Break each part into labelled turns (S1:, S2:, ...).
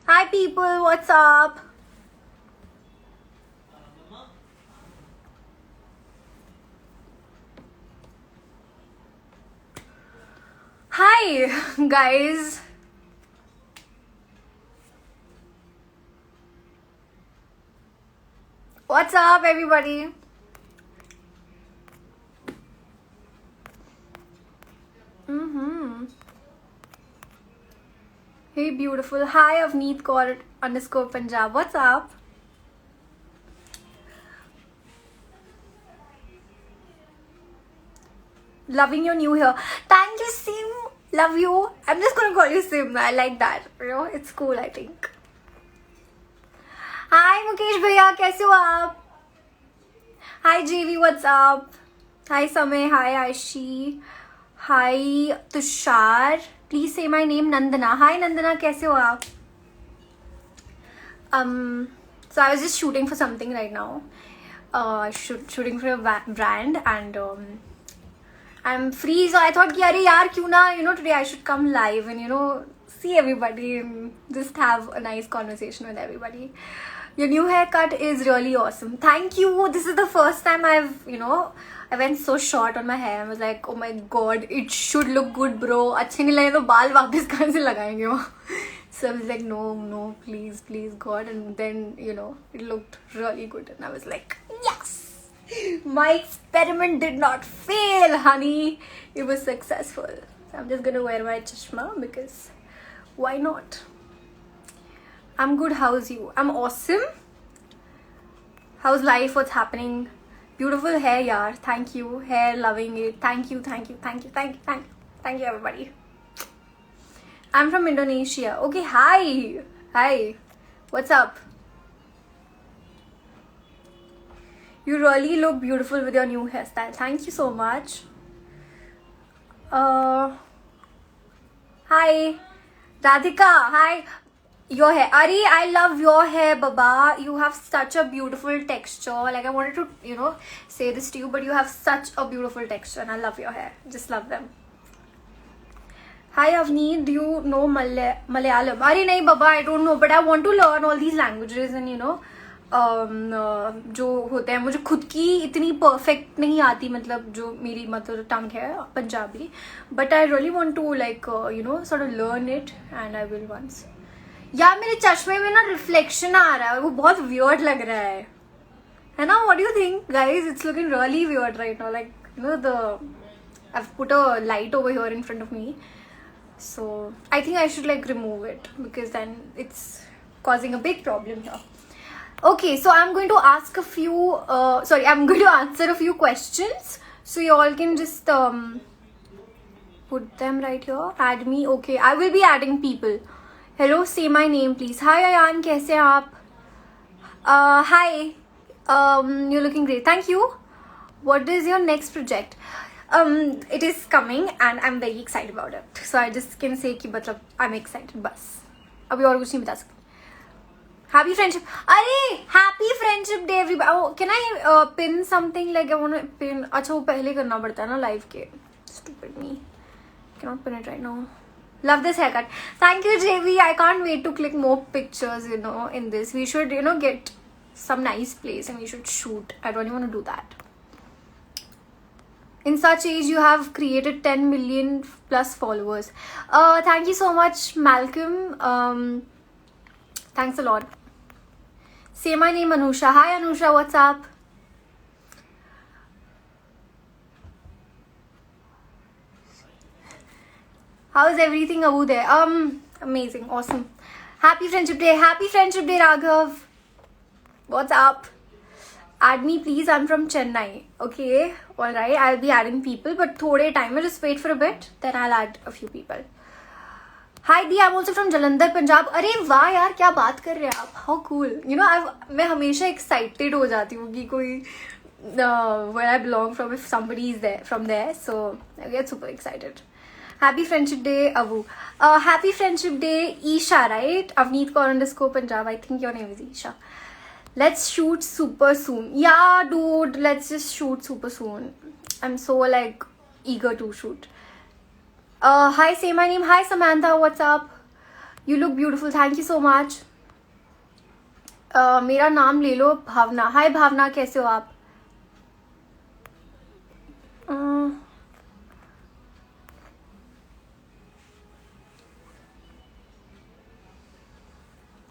S1: Hi people, what's up? Hi guys. What's up everybody? Hey beautiful. Hi Avneet Kaur _ Punjab. What's up? Loving your new hair. Thank you Sim. Love you. I'm just gonna call you Sim. I like that. You know, it's cool I think. Hi Mukesh भैया, कैसे हो आप? Hi JV, what's up? Hi Samay. Hi Aishi. Hi Tushar. Please say my name Nandana. Hi Nandana, कैसे हो आप? So I was just shooting for something right now. Shooting for a brand and I'm free, so I thought कि अरे यार क्यों ना, you know, today I should come live and, you know, see everybody and just have a nice conversation with everybody. Your new haircut is really awesome. Thank you. This is the first time I went so short on my hair. I was like, oh my god, it should look good, bro. अच्छे नहीं लगे तो बाल वापस कहाँ से लगाएंगे वो? So I was like, no, please, God. And then, you know, it looked really good. And I was like, yes! My experiment did not fail, honey. It was successful. So I'm just gonna wear my chashma because why not? I'm good. How's you? I'm awesome. How's life? What's happening? Beautiful hair, yaar. Thank you. Hair, loving it. Thank you, everybody. I'm from Indonesia. Okay, hi. What's up? You really look beautiful with your new hairstyle. Thank you so much. Hi, Radhika. Hi. Your hair, Ari, I love your hair, Baba. You have such a beautiful texture. Like I wanted to, you know, say this to you, but you have such a beautiful texture, and I love your hair. Just love them. Hi Avneet, do you know Malayalam? Ari, nahi Baba, I don't know, but I want to learn all these languages and, you know, जो होते हैं, मुझे खुद की इतनी perfect नहीं आती, मतलब जो मेरी मदर टंग है Punjabi, but I really want to like you know sort of learn it and I will once. यार मेरे चश्मे में ना रिफ्लेक्शन आ रहा है, वो बहुत वियर्ड लग रहा है ना? What do you think guys? It's looking really weird right now, like you no I've put a light over here in front of me, so I think I should like remove it because then it's causing a big problem here. Okay, so I'm going to ask a few I'm going to answer a few questions, so you all can just put them right here. Add me. Okay, I will be adding people. Hello, say my name please. Hi Ayan, कैसे हैं आप? Hi, you're looking great. Thank you. What is your next project? It is coming and I'm very excited about it. So I just can say कि मतलब I'm excited बस. अभी और कुछ नहीं बता सकती. Happy friendship. अरे happy friendship day everybody. Oh, can I pin something like I want to pin? अच्छा वो पहले करना पड़ता है ना live के. Stupid me. Cannot pin it right now. Love this haircut. Thank you JV. I can't wait to click more pictures, you know, in this. We should, you know, get some nice place and we should shoot. I really want to do that. In such age you have created 10 million plus followers. Thank you so much Malcolm. Thanks a lot. Say my name Anusha. Hi Anusha, what's up? How's everything over there? Amazing, awesome. Happy friendship day. Happy friendship day Raghav. What's up? Add me please. I'm from Chennai. Okay, alright, I'll be adding people, but थोड़े time में, just wait for a bit, then I'll add a few people. Hi Dee, I'm also from Jalandhar, Punjab. अरे वाह यार, क्या बात कर रहे हैं आप? How cool. You know, मैं हमेशा excited हो जाती हूँ कि कोई where I belong from, if somebody is there from there, so I get super excited. Happy friendship day Abu. Happy friendship day Isha, right? Avneet Kaur _ Punjab. I think your name is Isha. Let's shoot super soon. Yeah dude, let's just shoot super soon. I'm so like eager to shoot. Hi, say my name. Hi Samantha, what's up? You look beautiful. Thank you so much. मेरा नाम ले लो भावना. हाय भावना, कैसे हो आप?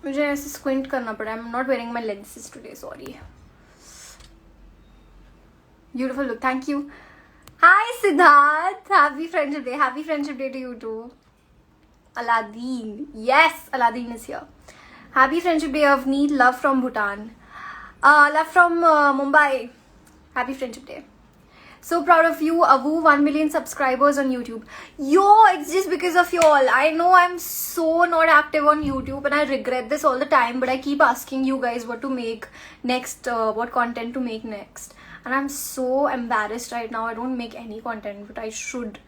S1: मुझे ऐसे squint करना पड़ा. I am not wearing my lenses today, sorry. Beautiful look, thank you. Hi Siddharth, happy friendship day. Happy friendship day to you too. Aladdin, yes, Aladdin is here. Happy friendship day, Avneet. Love from Bhutan. Love from Mumbai. Happy friendship day. So proud of you, Avu. 1 million subscribers on YouTube. Yo, it's just because of you all. I know I'm so not active on YouTube and I regret this all the time, but I keep asking you guys what to make next, what content to make next. And I'm so embarrassed right now. I don't make any content, but I should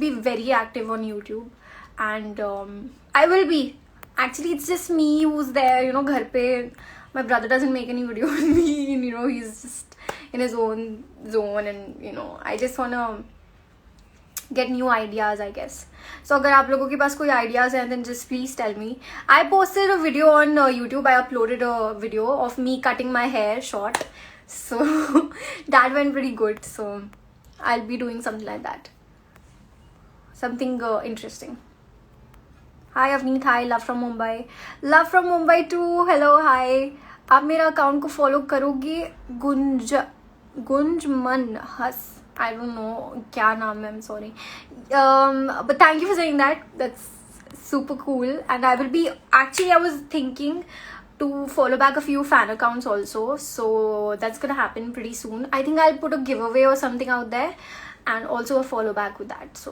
S1: be very active on YouTube. And I will be. Actually, it's just me who's there, you know, ghar pe. My brother doesn't make any video with me, and, you know, he's just in his own zone, and, you know, I just wanna get new ideas, I guess. So agar aap logo ke paas koi ideas hain, then just please tell me. I posted a video on YouTube. I uploaded a video of me cutting my hair short, so that went pretty good. So I'll be doing something like that, something interesting. Hi Avneet, hi. Love from Mumbai. Love from Mumbai too. Hello, hi. आप मेरा account को follow करोगे? गुंजमन हस, I don't know क्या नाम है, I'm sorry. But thank you for saying that. That's super cool. And I will be, actually I was thinking to follow back a few fan accounts also. So that's gonna happen pretty soon. I think I'll put a giveaway or something out there and also a follow back with that. So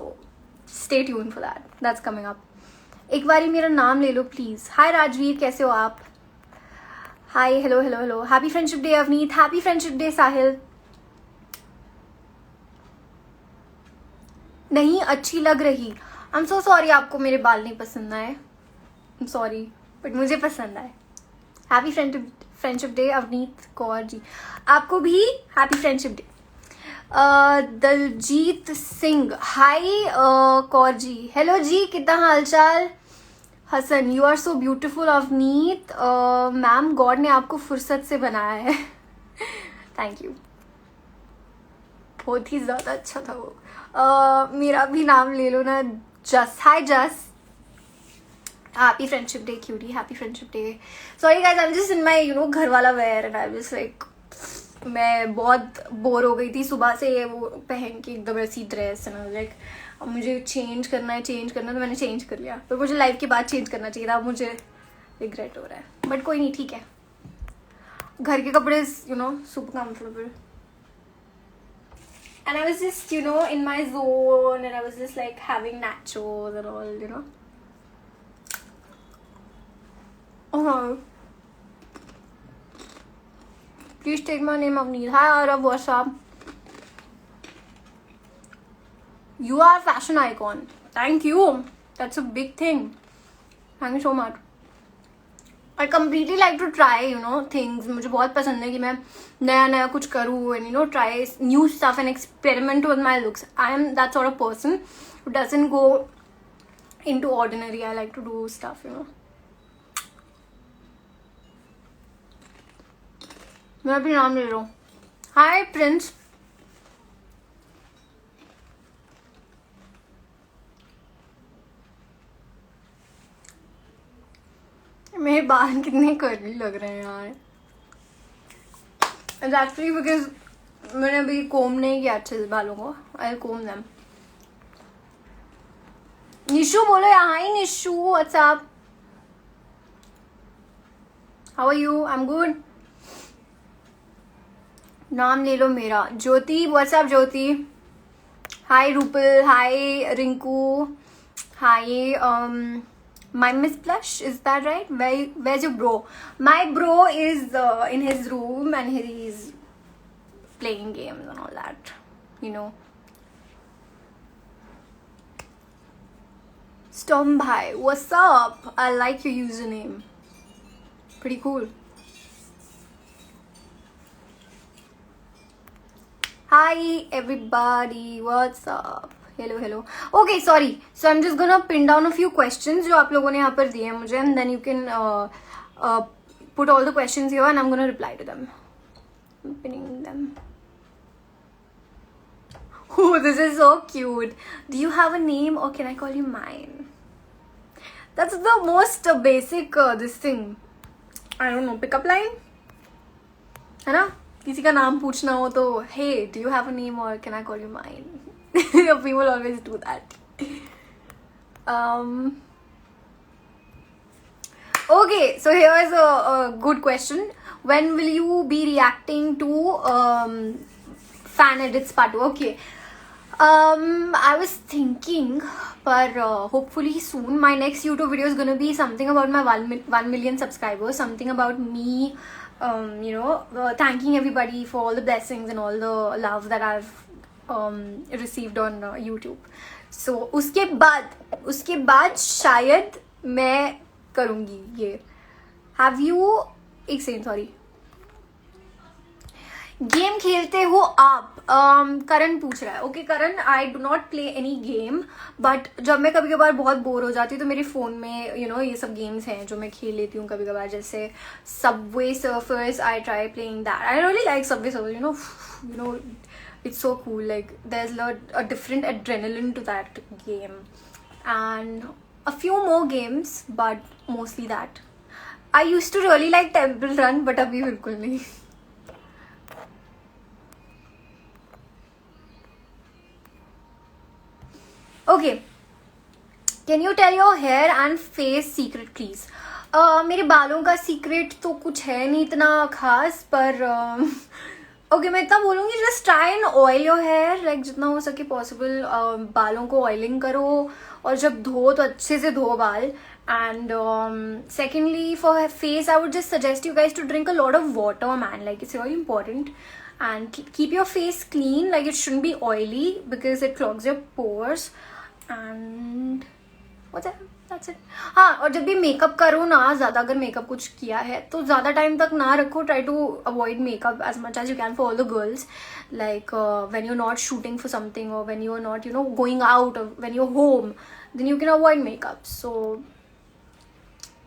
S1: stay tuned for that. That's coming up. एक बारी मेरा नाम ले लो please. हाय राजवीर, कैसे हो आप? Hi, hello hello hello. Happy friendship day Avneet. Happy friendship day Sahil. नहीं अच्छी लग रही. आई एम सो सॉरी, आपको मेरे बाल नहीं पसंद आए. आई एम सॉरी, बट मुझे पसंद आए. Happy friendship day Avneet Kaur ji. आपको भी happy friendship day. Daljeet Singh, hi Kaur ji. Hello ji, कितना हाल चाल? Hasan, you are so beautiful Avneet. Ma'am, God ने आपको फुर्सत से बनाया है. Thank you. बहुत ही ज़्यादा अच्छा था वो. मेरा भी नाम ले लो ना. Jas, hi Jas. Happy friendship day cutie. Happy friendship day. Sorry guys, I am just in my, you know, घर वाला wear and I was like, मैं बहुत बोर हो गई थी सुबह से वो पहन के एकदम ऐसी ड्रेस है, लाइक अब मुझे चेंज करना है तो मैंने चेंज कर लिया. पर मुझे लाइफ के बाद चेंज करना चाहिए था. अब मुझे रिग्रेट हो रहा है, बट कोई नहीं, ठीक है. घर के कपड़े, you know, super comfortable. And I was just, you know, in my zone and I was just like having nachos and all, you know. Please take my name Avneet. Hi Arav, what's up? You are a fashion icon. Thank you. That's a big thing. Thank you so much. I completely like to try, you know, things. मुझे बहुत पसंद है कि मैं नया कुछ करूँ and, you know, try new stuff and experiment with my looks. I am that sort of person who doesn't go into ordinary. I like to do stuff, you know. मैं भी नाम ले रहा हूँ. Hi Prince. मेरे बाल कितने curly लग रहे हैं यार. It's actually because मैंने अभी कोम नहीं किया अच्छे से बालों को. I'll comb them. निशु बोलो यार. हाय Nishu, what's up? How are you? I'm good. नाम ले लो मेरा. Jyoti, what's up Jyoti. Hi Rupal, hi Rinku, hi my Miss Blush, is that right? Where's your bro? My bro is in his room and he's playing games and all that, you know. Storm Bhai, what's up? I like your username. Pretty cool. Hi everybody, what's up? hello. Okay, sorry. So I'm just gonna pin down a few questions जो आप लोगों ने यहाँ पर दिए हैं मुझे, and then you can put all the questions here and I'm gonna reply to them. I'm pinning them. Oh, this is so cute. Do you have a name or can I call you mine? That's the most basic this thing. I don't know, pickup line? है ना? किसी का नाम पूछना हो तो hey, do you have a name or can I call you mine? People always do that. Okay, so here's a good question. When will you be reacting to fan edits part 2? Okay. I was thinking, but hopefully soon my next YouTube video is gonna be something about my 1 million subscribers, something about me, thanking everybody for all the blessings and all the love that I've received on YouTube. So उसके बाद शायद मैं करूँगी ये. Have you एक second sorry. Game खेलते हो आप? करण पूछ रहा है. Okay Karan, I do not play any game, but जब मैं कभी कभार बहुत बोर हो जाती हूँ तो मेरे फ़ोन में ये सब गेम्स हैं जो मैं खेल लेती हूँ कभी कभार, जैसे Subway surfers. I try playing that. I really like Subway surfers. It's so cool. Like there's a different adrenaline to that game, and a few more games, but mostly that. I used to really like Temple Run, but abhi bilkul nahi. Okay, can you tell your hair and face secret please? मेरे बालों का secret तो कुछ है नहीं इतना खास, पर ओके मैं इतना बोलूँगी, just try and oil your hair, like जितना हो सके पॉसिबल बालों को ऑयलिंग करो, और जब धो तो अच्छे से धो बाल. And secondly for face I would just suggest you guys to drink a lot of water man, like it's very important. And keep your face clean, like it shouldn't be oily because it clogs your pores. And That's it. हाँ, और जब भी makeup करो ना, ज़्यादा अगर makeup कुछ किया है तो ज़्यादा टाइम तक ना रखो. Try to avoid makeup as much as you can for all the girls, like when you are not shooting for something और when you are not going out, when you are home, then you can avoid makeup. So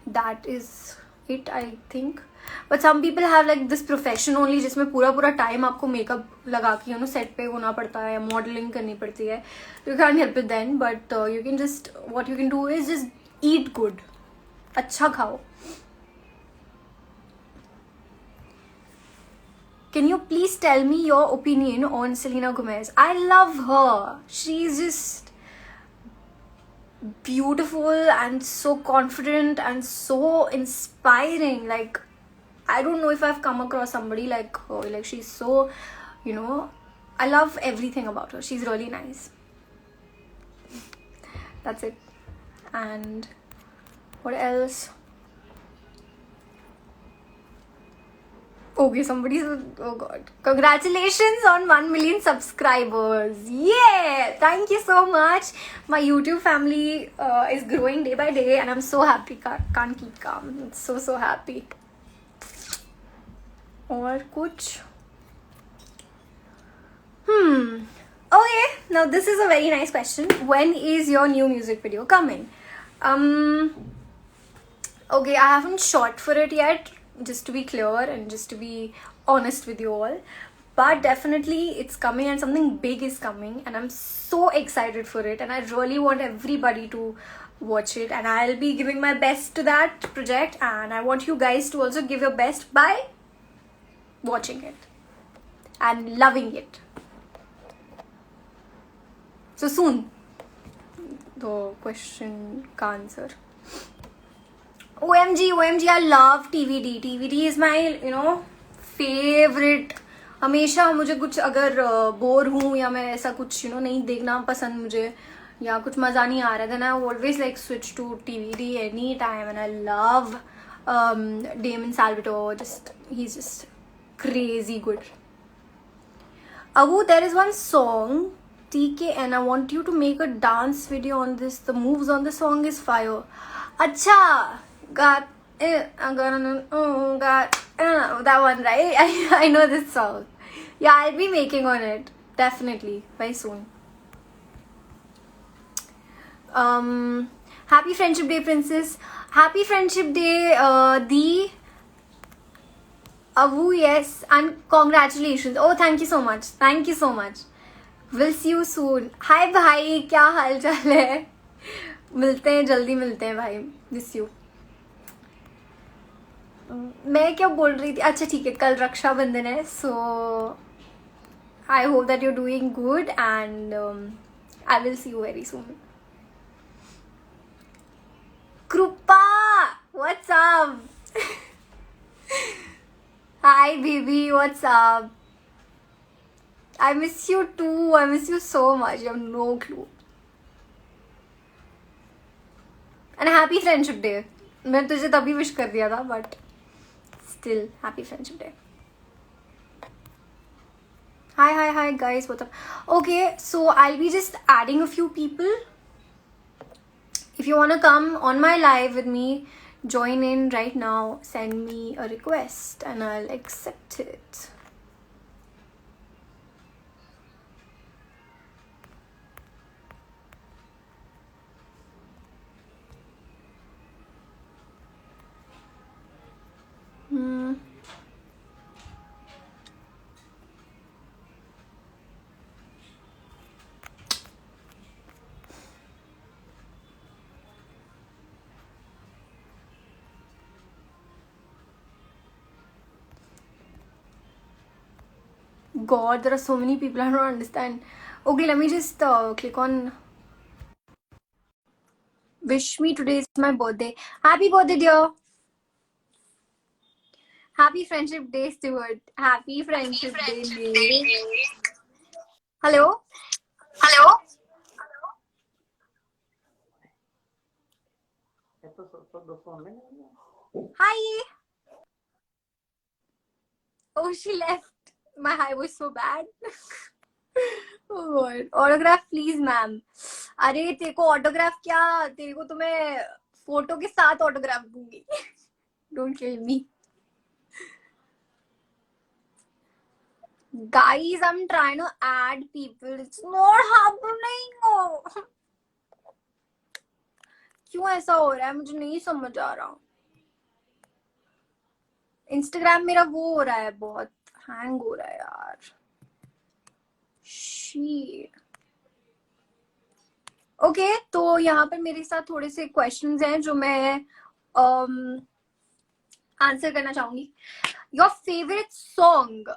S1: that is it I think. But some people have like this profession only जिसमें पूरा time आपको makeup लगा के set पे होना पड़ता है, modelling करनी पड़ती है. You can help it then, but you can just what you can do is just eat good. अच्छा खाओ. Can you please tell me your opinion on Selena Gomez? I love her. She's just beautiful and so confident and so inspiring. Like, I don't know if I've come across somebody like her. Like, she's so, I love everything about her. She's really nice. That's it. And what else? Okay, oh god. Congratulations on 1 million subscribers. Yeah! Thank you so much. My YouTube family is growing day by day and I'm so happy. Can't keep calm. I'm so happy. Or kuch? Okay, now this is a very nice question. When is your new music video coming? Okay, I haven't shot for it yet, just to be clear and just to be honest with you all, but definitely it's coming and something big is coming and I'm so excited for it and I really want everybody to watch it and I'll be giving my best to that project and I want you guys to also give your best by watching it and loving it. So soon, the question ka answer. OMG, I love TVD. TVD is my, favorite. हमेशा मुझे कुछ अगर bore हूँ या मैं ऐसा कुछ नहीं देखना पसंद मुझे या कुछ मज़ा नहीं आ रहा, then I always like switch to TVD any time and I love Damon Salvatore. He's just crazy good. Abu, there is one song TKN. I want you to make a dance video on this. The moves on the song is fire. Acha. Got it. I'm gonna that one, right? I know this song. Yeah, I'll be making on it definitely very soon. Happy Friendship Day, Princess. Happy Friendship Day, Dee. Avu, yes, and congratulations. Oh, thank you so much. Thank you so much. We'll see you soon. Hi भाई, क्या हाल चाल है? मिलते हैं, जल्दी मिलते हैं भाई. Miss you. मैं क्या बोल रही थी? अच्छा ठीक है, कल रक्षाबंधन है, so I hope that you're doing good and I will see you very soon. Krupa, what's up? Hi baby, what's up? I miss you too. I miss you so much. You have no clue. And happy Friendship Day. मैं तुझे तभी wish कर दिया था, but still happy Friendship Day. Hi guys, what's up? Okay, so I'll be just adding a few people. If you wanna come on my live with me, join in right now. Send me a request and I'll accept it. God, there are so many people, I don't understand. Okay, let me just click on wish me. Today is my birthday. Happy birthday, dear. Happy Friendship Day, Stuart. Happy Friendship Day. Hello? Hi. Oh, she left. My hi was so bad. Oh God. Autograph please, ma'am. अरे तेरे को autograph क्या, तेरे को तो मैं photo के साथ ऑटोग्राफ दूंगी. Don't kill me. Guys, I'm trying to add people. It's not happening. क्यों ऐसा हो रहा है, मुझे नहीं समझ आ रहा. इंस्टाग्राम मेरा वो हो रहा है, बहुत हैंग हो रहा है यार. ओके, तो यहाँ पर मेरे साथ थोड़े से क्वेश्चंस हैं जो मैं आंसर करना चाहूंगी. Your favourite song?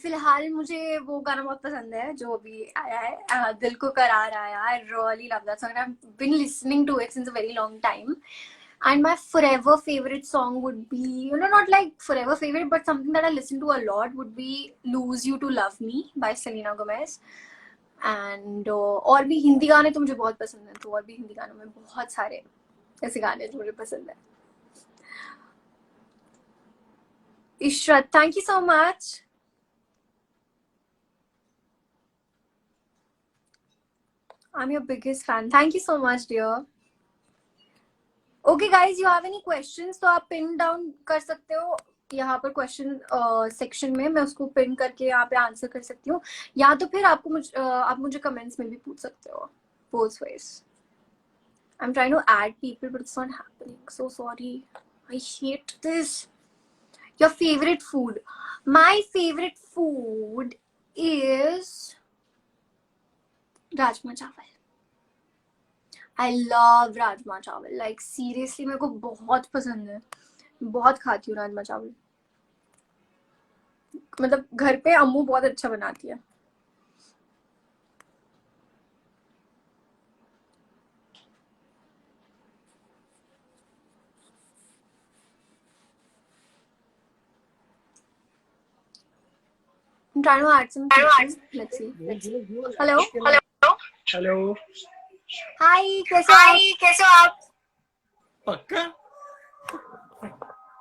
S1: फिलहाल मुझे वो गाना बहुत पसंद है जो अभी आया है, दिल को करार आया. I really love that song. I have been listening to it since a very long time. And my forever favorite song would be, not like forever favorite, but something that I listen to a lot would be Lose You to Love Me by Selena Gomez. And और भी हिंदी गाने तो मुझे बहुत पसंद हैं, तो और भी हिंदी गानों में बहुत सारे ऐसे गाने जो मुझे पसंद है. Ishrat, thank you so much. I'm your biggest fan. Thank you so much, dear. Okay guys, you have any questions तो आप पिन डाउन कर सकते हो यहाँ पर क्वेश्चन सेक्शन में. मैं उसको पिन करके यहाँ पे आंसर कर सकती हूँ, या तो फिर आप मुझे कमेंट्स में भी पूछ सकते हो. both ways. I'm trying to add people but it's not happening. So sorry. I hate this. Your favorite food? My favorite food is Rajma Chawal. I love rajma चावल. Like seriously, मेरे को बहुत पसंद है. बहुत खाती हूँ राजमा चावल. मतलब घर पे अम्मू बहुत अच्छा बनाती है. I'm trying to add some people. Let's see. Hello. Hi, कैसे हो आप?
S2: पक्का?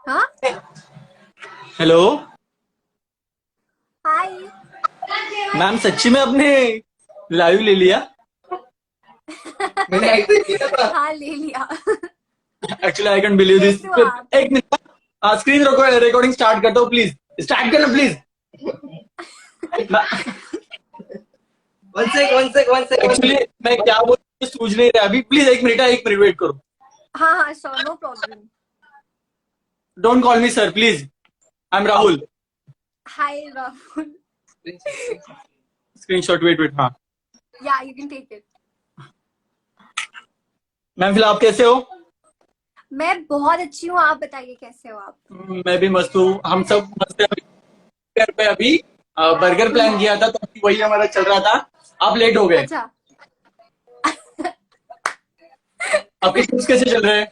S1: हाँ?
S2: Hello
S1: Hi.
S2: मैम, सच्ची में आपने लाइव ले लिया? मैंने किया था.
S1: हाँ, ले लिया.
S2: Actually I can believe this. एक मिनट, स्क्रीन रिकॉर्डिंग स्टार्ट करता हूँ प्लीज. स्टार्ट करना प्लीज. One sec. एक्चुअली मैं क्या बोल सूझ नहीं रहा अभी, प्लीज 1 मिनट वेट करो.
S1: हाँ हाँ sure, no problem.
S2: Don't call me sir please, I am Rahul.
S1: Hi Rahul.
S2: Screenshot, wait हाँ.
S1: Yeah you can take it.
S2: Ma'am फिलहाल आप कैसे हो?
S1: मैं बहुत अच्छी हूँ, आप बताइए कैसे हो आप?
S2: मैं भी मस्त हूँ, हम सब मस्त है. घर पे अभी बर्गर प्लान किया था तो अभी वही हमारा चल रहा था. आप लेट हो गए.
S1: अच्छा.
S2: आपके शूट्स कैसे चल रहे हैं?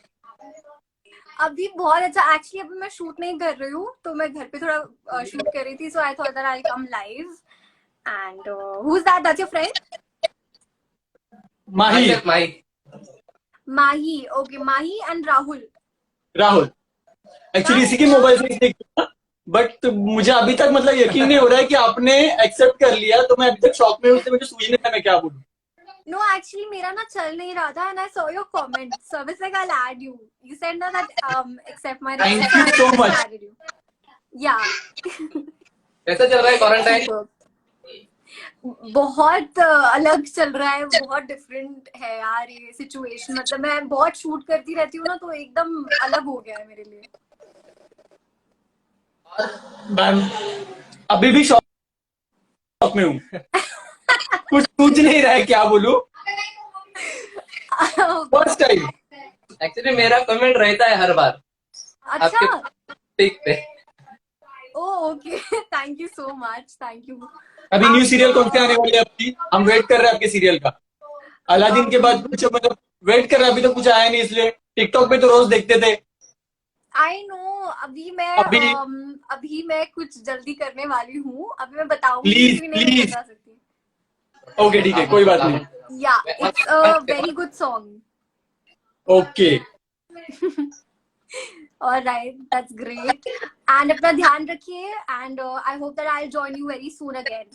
S1: अभी बहुत अच्छा. एक्चुअली अभी मैं शूट नहीं कर रही हूँ, तो मैं घर पे थोड़ा शूट कर रही थी. So I thought that I come live. And who is that? That's your friend?
S2: Mahi.
S1: Mahi. Okay, Mahi and Rahul.
S2: Rahul. Actually इसी के मोबाइल से देख था, बट मुझे अभी तक मतलब यकीन नहीं हो रहा है कि आपने एक्सेप्ट कर लिया, तो मैं अभी तक शॉक में हूँ. मुझे सूझ नहीं रहा मैं क्या बोलूँ.
S1: No, actually, मेरा ना चल नहीं रहा था, and I saw your comment. So I was like, I'll add you. You said no that accept my request.
S2: Thank you so
S1: I
S2: much.
S1: added you. Yeah.
S3: कैसा चल रहा है क्वारंटाइन?
S1: बहुत अलग चल रहा है, बहुत डिफरेंट है यार ये सिचुएशन. मतलब मैं बहुत शूट करती रहती हूँ ना, तो एकदम अलग हो गया है मेरे लिए.
S2: मैम अभी भी शॉक में हूँ. कुछ सूझ नहीं रहा है क्या बोलूँ. First time.
S3: एक्चुअली मेरा कमेंट रहता है हर बार
S1: अच्छा.
S3: पिक पे.
S1: Oh okay. Thank you so much. Thank you.
S2: अभी न्यू सीरियल कौन से आने वाले हैं आपकी? हम वेट कर रहे हैं आपके सीरियल का. अलादीन के बाद कुछ मतलब वेट कर रहे हैं, अभी तो कुछ आया नहीं, इसलिए टिकटॉक पे तो रोज देखते थे.
S1: I know. अभी मैं कुछ जल्दी करने वाली हूँ. अभी मैं बताऊंगी,
S2: Please,
S1: नहीं मैं
S2: please.
S1: बता सकती.
S2: ओके ठीक है, कोई बात नहीं.
S1: Yeah it's a very good song.
S2: Okay.
S1: Alright, that's great. And अपना ध्यान रखिए. And I hope that I will join you very soon again.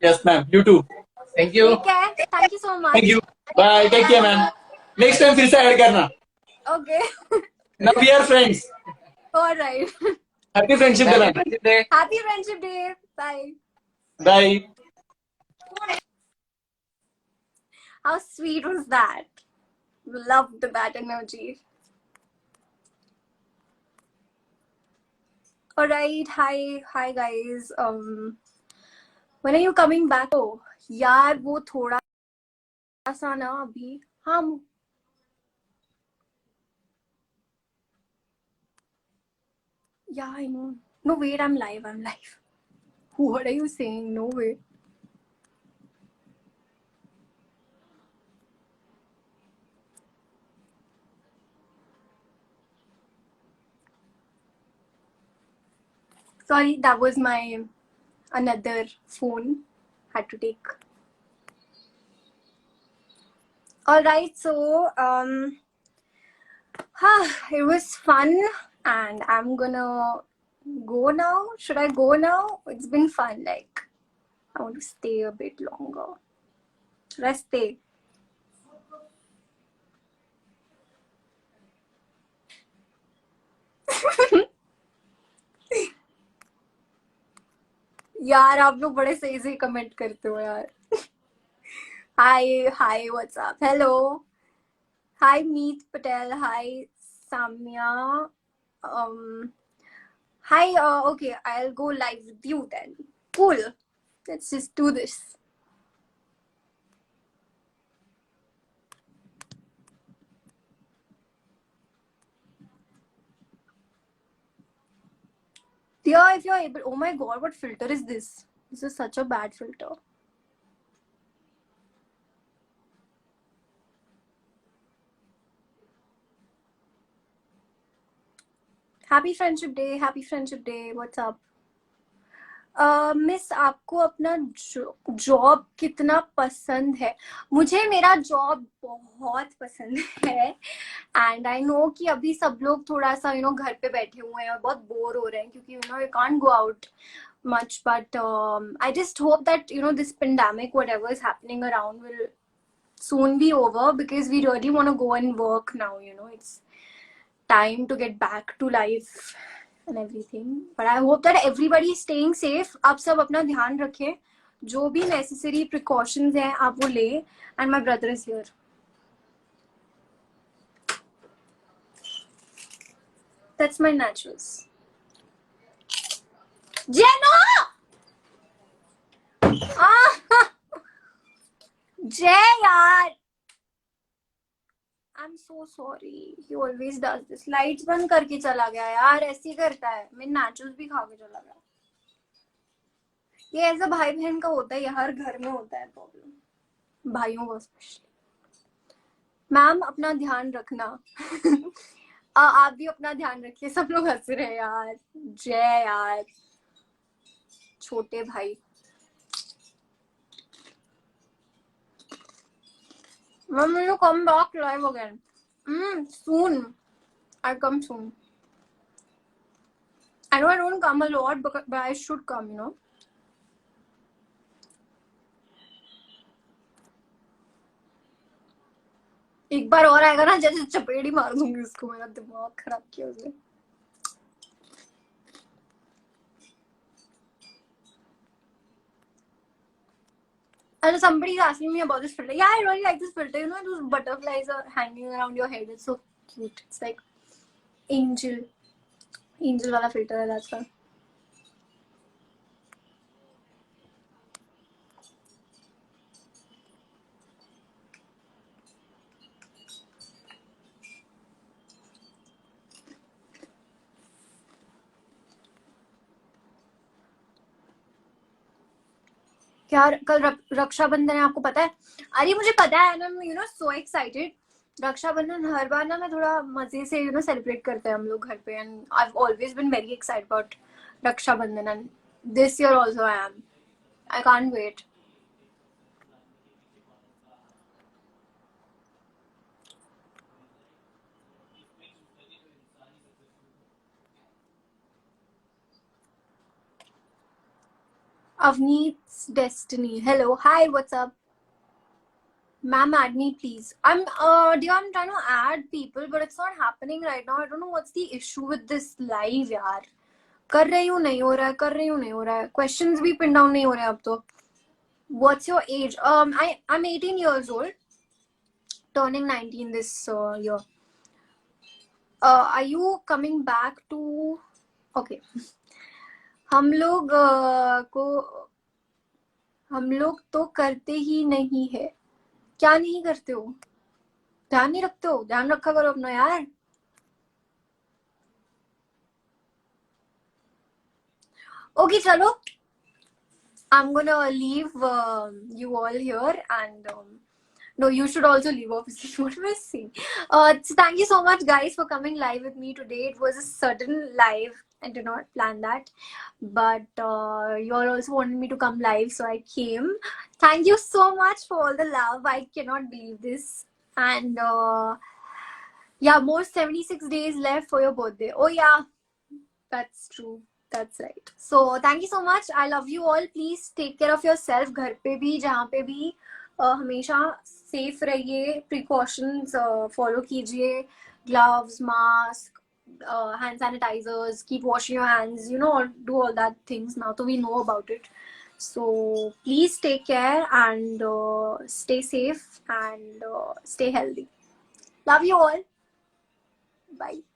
S2: Yes ma'am, you too.
S3: Thank you.
S1: ठीक है. Thank you so much.
S2: Thank you. Bye. Take care ma'am. Next time फिर से add करना.
S1: Okay.
S2: Now we are friends.
S1: Alright.
S2: Happy friendship day ma'am.
S1: Happy friendship day. Bye.
S2: Bye.
S1: How sweet was that? Loved that energy. All right, hi guys. When are you coming back? Oh, यार वो थोड़ा सा ना अभी हम. Yeah, I know. No, wait, I'm live. What are you saying? No way. Sorry, that was my another phone. Had to take. All right, so it was fun, and I'm gonna go now. Should I go now? It's been fun. Like, I want to stay a bit longer. Should I stay? यार आप लोग बड़े सही से comment करते हो यार. Hi, what's up? Hello. Hi, Meet Patel. Hi, Samya. Hi, okay, I'll go live with you then. Cool. Let's just do this. Yeah, if you're able. Oh my god, what filter is this? This is such a bad filter. Happy Friendship Day. Happy Friendship Day. What's up? Miss आपको अपना job कितना पसंद है? मुझे मेरा job बहुत पसंद है. एंड आई नो कि अभी सब लोग थोड़ा सा घर पे बैठे हुए हैं और बहुत बोर हो रहे हैं, क्योंकि you can't go out much. But I just hope that this pandemic, whatever is happening around, will soon be over, because we really want to go and work now. It's time to get back to life and everything. But I hope that everybody is staying safe. आप सब अपना ध्यान रखें. जो भी necessary precautions हैं आप वो ले. And my brother is here. That's my naturals. Jeno! Ah! Jay, yaar. I'm so sorry. He always does this. Lights बंद करके चला गया यार. ऐसे ही करता है. मेरे naturals भी खा के चला गया. ये ऐसा भाई बहन का होता है. ये हर घर में होता है प्रॉब्लम. भाइयों को स्पेशली. मैम अपना ध्यान रखना. आप भी अपना ध्यान रखिए. सब लोग हंस रहे हैं यार. जय यार. छोटे भाई. Mom, will you come back live again? Soon. I'll come soon. I know I don't come a lot, but I should come, you know. एक बार और आएगा ना, जैसे चपेड़ी मार दूंगी उसको. मेरा दिमाग खराब किया उसने. And somebody's asking me about this filter. Yeah, I really like this filter. You know, those butterflies are hanging around your head. It's so cute. It's like angel wala filter hai, that's why. क्या कल रक्षाबंधन है, आपको पता है? अरे मुझे पता है. ना you know so excited. Rakshabandhan हर बार ना मैं थोड़ा मजे से यू नो सेलिब्रेट करते हैं हम लोग घर पे. And I have always been very excited about Rakshabandhan. And this year also I am. I can't wait. Avneet's Destiny. Hello. Hi, what's up? Ma'am, add me, please. I'm trying to add people, but it's not happening right now. I don't know what's the issue with this live, यार. कर रही हूँ नहीं हो रहा है, कर रही हूँ नहीं हो रहा है. Questions भी pin down नहीं हो रहे अब तो. What's your age? I'm 18 years old. Turning 19 this year. Are you coming back to? Okay. हम लोग तो करते ही नहीं है. क्या नहीं करते हो? ध्यान नहीं रखते हो? ध्यान रखा करो अपना यार. Okay, चलो. I'm gonna leave you all here and no, you should also leave, obviously. What am I saying? So thank you so much, guys, for coming live with me today. It was a sudden live. I did not plan that, but you all also wanted me to come live, so I came. Thank you so much for all the love. I cannot believe this. And yeah, more 76 days left for your birthday. Oh yeah, that's true. That's right. So thank you so much. I love you all. Please take care of yourself. घर पे भी, जहाँ पे भी, हमेशा safe रहिए. Precautions follow कीजिए. Gloves, mask, hand sanitizers. Keep washing your hands. You know, do all that things now. So we know about it. So please take care and stay safe and stay healthy. Love you all. Bye.